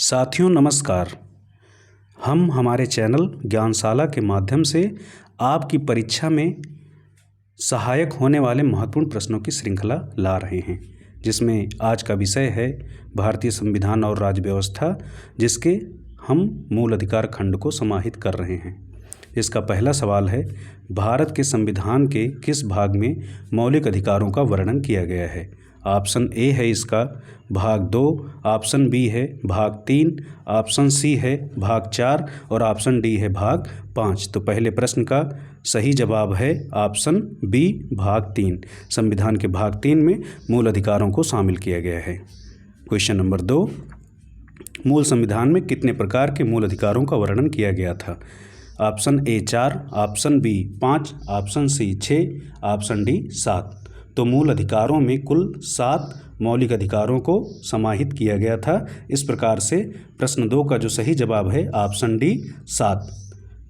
साथियों नमस्कार। हम हमारे चैनल ज्ञानशाला के माध्यम से आपकी परीक्षा में सहायक होने वाले महत्वपूर्ण प्रश्नों की श्रृंखला ला रहे हैं, जिसमें आज का विषय है भारतीय संविधान और राज्य व्यवस्था, जिसके हम मूल अधिकार खंड को समाहित कर रहे हैं। इसका पहला सवाल है, भारत के संविधान के किस भाग में मौलिक अधिकारों का वर्णन किया गया है? ऑप्शन ए है इसका भाग 2, ऑप्शन बी है भाग 3, ऑप्शन सी है भाग 4 और ऑप्शन डी है भाग 5। तो पहले प्रश्न का सही जवाब है ऑप्शन बी भाग 3। संविधान के भाग 3 में मूल अधिकारों को शामिल किया गया है। क्वेश्चन नंबर 2, मूल संविधान में कितने प्रकार के मूल अधिकारों का वर्णन किया गया था? Option A 4, option B 5, option C 6, option D 7। तो मूल अधिकारों में कुल 7 मौलिक अधिकारों को समाहित किया गया था। इस प्रकार से प्रश्न 2 का जो सही जवाब है ऑप्शन डी 7।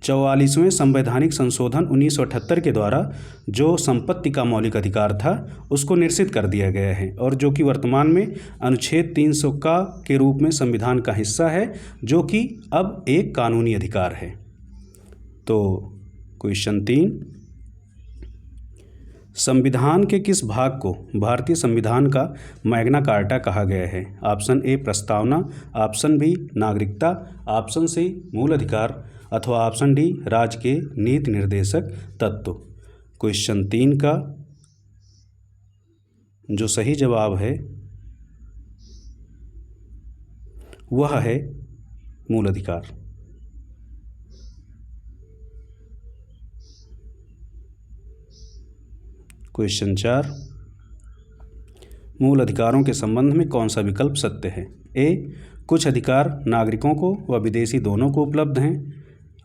44वें संवैधानिक संशोधन 1978 के द्वारा जो संपत्ति का मौलिक अधिकार था उसको निश्चित कर दिया गया है, और जो कि वर्तमान में अनुच्छेद 300 का के रूप में संविधान का हिस्सा है, जो कि अब एक कानूनी अधिकार है। तो क्वेश्चन 3, संविधान के किस भाग को भारतीय संविधान का मैग्ना कार्टा कहा गया है? ऑप्शन ए प्रस्तावना, ऑप्शन बी नागरिकता, ऑप्शन सी मूल अधिकार अथवा ऑप्शन डी राज्य के नीति निर्देशक तत्व। क्वेश्चन 3 का जो सही जवाब है वह है मूल अधिकार। क्वेश्चन 4, मूल अधिकारों के संबंध में कौन सा विकल्प सत्य है? ए, कुछ अधिकार नागरिकों को व विदेशी दोनों को उपलब्ध हैं।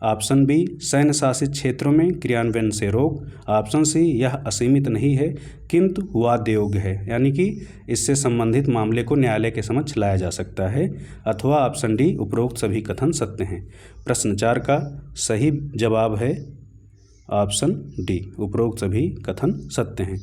ऑप्शन बी, सैन्य शासित क्षेत्रों में क्रियान्वयन से रोक। ऑप्शन सी, यह असीमित नहीं है किंतु वाद्य योग्य है, यानी कि इससे संबंधित मामले को न्यायालय के समक्ष लाया जा सकता है। अथवा ऑप्शन डी, उपरोक्त सभी कथन सत्य हैं। प्रश्न 4 का सही जवाब है ऑप्शन डी, उपरोक्त सभी कथन सत्य हैं।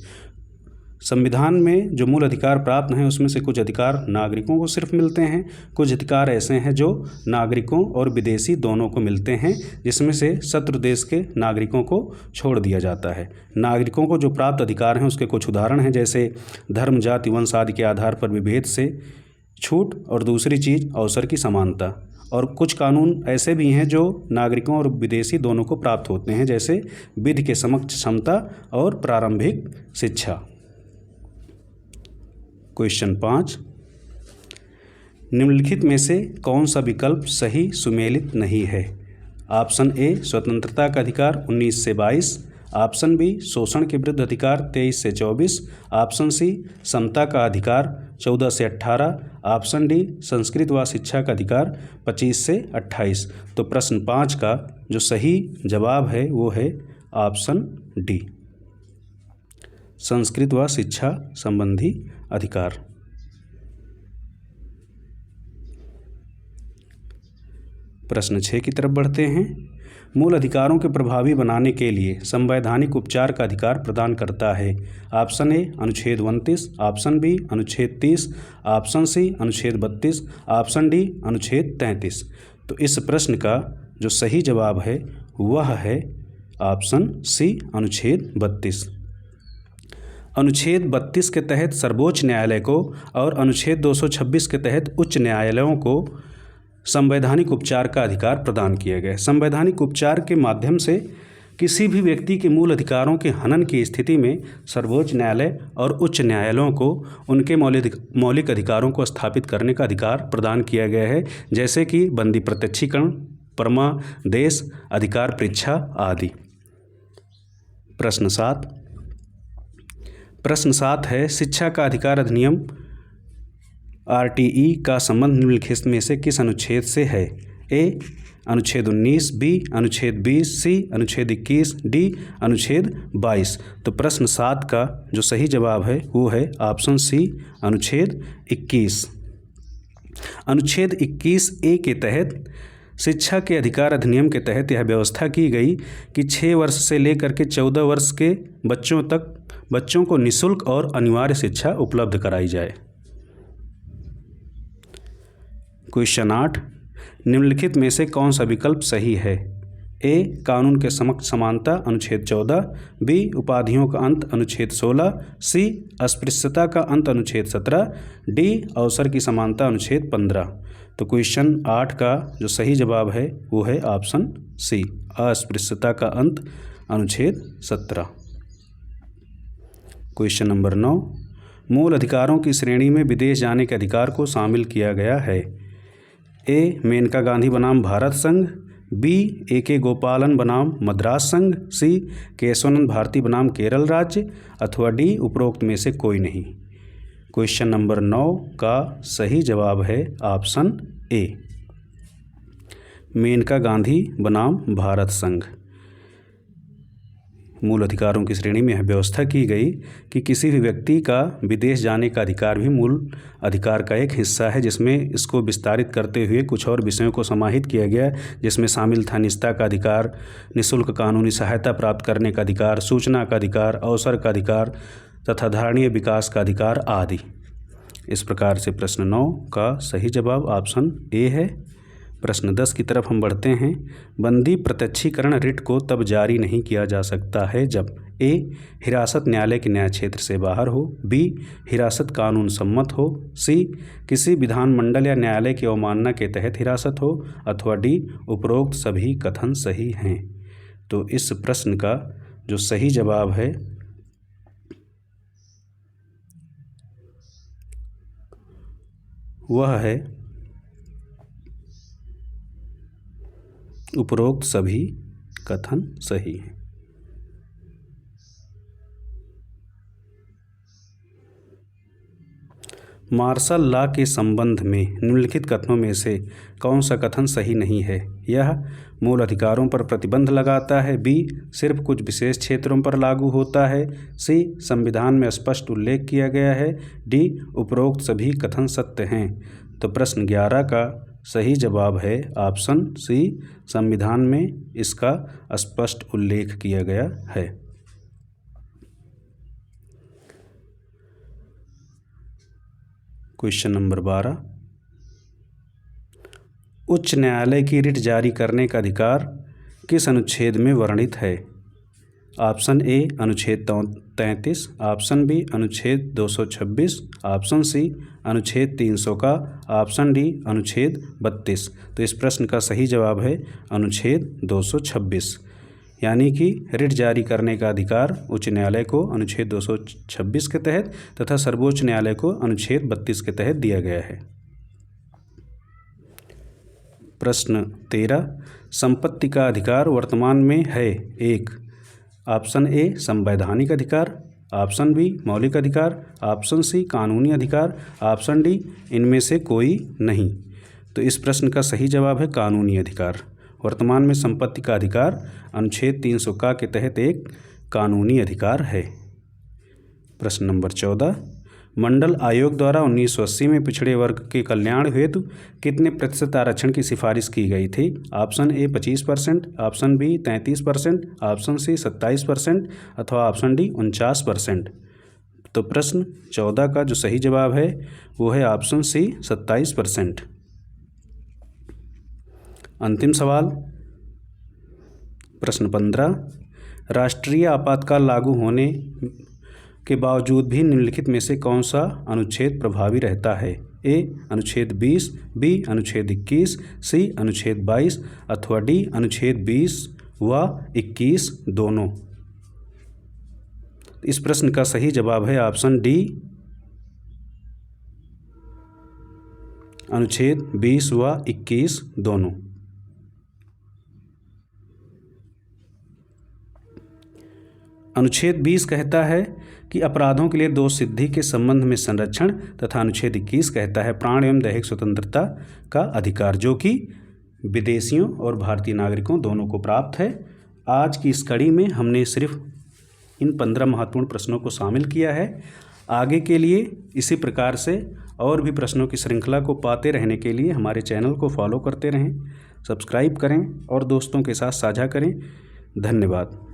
संविधान में जो मूल अधिकार प्राप्त हैं उसमें से कुछ अधिकार नागरिकों को सिर्फ मिलते हैं, कुछ अधिकार ऐसे हैं जो नागरिकों और विदेशी दोनों को मिलते हैं, जिसमें से शत्रु देश के नागरिकों को छोड़ दिया जाता है। नागरिकों को जो प्राप्त अधिकार हैं उसके कुछ उदाहरण हैं, जैसे धर्म, जाति, वंश आदि के आधार पर विभेद से छूट, और दूसरी चीज़ अवसर की समानता। और कुछ कानून ऐसे भी हैं जो नागरिकों और विदेशी दोनों को प्राप्त होते हैं, जैसे विधि के समक्ष क्षमता और प्रारंभिक शिक्षा। क्वेश्चन 5, निम्नलिखित में से कौन सा विकल्प सही सुमेलित नहीं है? ऑप्शन ए, स्वतंत्रता का अधिकार 19 से 22, ऑप्शन बी, शोषण के विरुद्ध अधिकार 23 से 24, ऑप्शन सी, समता का अधिकार 14 से 18, ऑप्शन डी, संस्कृत व शिक्षा का अधिकार 25 से 28। तो प्रश्न 5 का जो सही जवाब है वो है ऑप्शन डी, संस्कृत व शिक्षा संबंधी अधिकार। प्रश्न 6 की तरफ बढ़ते हैं। मूल अधिकारों के प्रभावी बनाने के लिए संवैधानिक उपचार का अधिकार प्रदान करता है। ऑप्शन ए अनुच्छेद 29, ऑप्शन बी अनुच्छेद 30, ऑप्शन सी अनुच्छेद 32, ऑप्शन डी अनुच्छेद 33। तो इस प्रश्न का जो सही जवाब है वह है ऑप्शन सी अनुच्छेद 32। अनुच्छेद 32 के तहत सर्वोच्च न्यायालय को और अनुच्छेद 226 के तहत उच्च न्यायालयों को संवैधानिक उपचार का अधिकार प्रदान किया गया है। संवैधानिक उपचार के माध्यम से किसी भी व्यक्ति के मूल अधिकारों के हनन की स्थिति में सर्वोच्च न्यायालय और उच्च न्यायालयों को उनके मौलिक अधिकारों को स्थापित करने का अधिकार प्रदान किया गया है, जैसे कि बंदी प्रत्यक्षीकरण, परमादेश, अधिकार परीक्षा आदि। प्रश्न 7 है, शिक्षा का अधिकार अधिनियम RTE का संबंध निम्नलिखित में से किस अनुच्छेद से है? ए अनुच्छेद 19, बी अनुच्छेद 20, सी अनुच्छेद 21, डी अनुच्छेद 22। तो प्रश्न 7 का जो सही जवाब है वो है ऑप्शन सी अनुच्छेद 21। अनुच्छेद 21A के तहत शिक्षा के अधिकार अधिनियम के तहत यह व्यवस्था की गई कि 6 वर्ष से लेकर के 14 वर्ष के बच्चों को निःशुल्क और अनिवार्य शिक्षा उपलब्ध कराई जाए। क्वेश्चन 8, निम्नलिखित में से कौन सा विकल्प सही है? ए. कानून के समक्ष समानता अनुच्छेद 14, बी. उपाधियों का अंत अनुच्छेद 16, सी. अस्पृश्यता का अंत अनुच्छेद 17, डी. अवसर की समानता अनुच्छेद 15। तो क्वेश्चन 8 का जो सही जवाब है वो है ऑप्शन सी, अस्पृश्यता का अंत अनुच्छेद 17। क्वेश्चन नंबर 9, मूल अधिकारों की श्रेणी में विदेश जाने के अधिकार को शामिल किया गया है। ए. मेनका गांधी बनाम भारत संघ, बी. ए.के. गोपालन बनाम मद्रास संघ, सी. केशवानंद भारती बनाम केरल राज्य, अथवा डी. उपरोक्त में से कोई नहीं। क्वेश्चन नंबर 9 का सही जवाब है ऑप्शन ए, मेनका गांधी बनाम भारत संघ। मूल अधिकारों की श्रेणी में यह व्यवस्था की गई कि किसी भी व्यक्ति का विदेश जाने का अधिकार भी मूल अधिकार का एक हिस्सा है, जिसमें इसको विस्तारित करते हुए कुछ और विषयों को समाहित किया गया, जिसमें शामिल था निजता का अधिकार, निःशुल्क कानूनी सहायता प्राप्त करने का अधिकार, सूचना का अधिकार, अवसर का अधिकार तथा धारणीय विकास का अधिकार आदि। इस प्रकार से प्रश्न 9 का सही जवाब ऑप्शन ए है। प्रश्न 10 की तरफ हम बढ़ते हैं। बंदी प्रत्यक्षीकरण रिट को तब जारी नहीं किया जा सकता है जब ए. हिरासत न्यायालय के न्याय क्षेत्र से बाहर हो, बी. हिरासत कानून सम्मत हो, सी. किसी विधानमंडल या न्यायालय की अवमानना के तहत हिरासत हो, अथवा डी. उपरोक्त सभी कथन सही हैं। तो इस प्रश्न का जो सही जवाब है वह है उपरोक्त सभी कथन सही हैं। मार्शल लॉ के संबंध में निम्नलिखित कथनों में से कौन सा कथन सही नहीं है? यह मूल अधिकारों पर प्रतिबंध लगाता है, बी. सिर्फ कुछ विशेष क्षेत्रों पर लागू होता है, सी. संविधान में स्पष्ट उल्लेख किया गया है, डी. उपरोक्त सभी कथन सत्य हैं। तो प्रश्न 11 का सही जवाब है ऑप्शन सी, संविधान में इसका स्पष्ट उल्लेख किया गया है। क्वेश्चन नंबर 12, उच्च न्यायालय की रिट जारी करने का अधिकार किस अनुच्छेद में वर्णित है? ऑप्शन ए अनुच्छेद 33, ऑप्शन बी अनुच्छेद 226, ऑप्शन सी अनुच्छेद 300 का, ऑप्शन डी अनुच्छेद 32। तो इस प्रश्न का सही जवाब है अनुच्छेद 226, यानी कि रिट जारी करने का अधिकार उच्च न्यायालय को अनुच्छेद 226 के तहत तथा सर्वोच्च न्यायालय को अनुच्छेद 32 के तहत दिया गया है। प्रश्न 13, संपत्ति का अधिकार वर्तमान में है? एक, ऑप्शन ए संवैधानिक अधिकार, ऑप्शन बी मौलिक अधिकार, ऑप्शन सी कानूनी अधिकार, ऑप्शन डी इनमें से कोई नहीं। तो इस प्रश्न का सही जवाब है कानूनी अधिकार। वर्तमान में संपत्ति का अधिकार अनुच्छेद 300 का के तहत एक कानूनी अधिकार है। प्रश्न नंबर 14, मंडल आयोग द्वारा 1980 में पिछड़े वर्ग के कल्याण हेतु कितने प्रतिशत आरक्षण की सिफारिश की गई थी? Option A 25%, option B 33%, option C 27% अथवा ऑप्शन डी 49%। तो प्रश्न 14 का जो सही जवाब है वो है ऑप्शन सी 27%। अंतिम सवाल प्रश्न 15, राष्ट्रीय आपातकाल लागू होने के बावजूद भी निम्नलिखित में से कौन सा अनुच्छेद प्रभावी रहता है? ए अनुच्छेद 20, बी अनुच्छेद 21, सी अनुच्छेद 22 अथवा डी अनुच्छेद 20 व 21 दोनों। इस प्रश्न का सही जवाब है ऑप्शन डी अनुच्छेद 20 व 21 दोनों। अनुच्छेद 20 कहता है कि अपराधों के लिए दोष सिद्धि के संबंध में संरक्षण तथा अनुच्छेद 21 कहता है प्राण एवं दैहिक स्वतंत्रता का अधिकार, जो कि विदेशियों और भारतीय नागरिकों दोनों को प्राप्त है। आज की इस कड़ी में हमने सिर्फ इन 15 महत्वपूर्ण प्रश्नों को शामिल किया है। आगे के लिए इसी प्रकार से और भी प्रश्नों की श्रृंखला को पाते रहने के लिए हमारे चैनल को फॉलो करते रहें, सब्सक्राइब करें और दोस्तों के साथ साझा करें। धन्यवाद।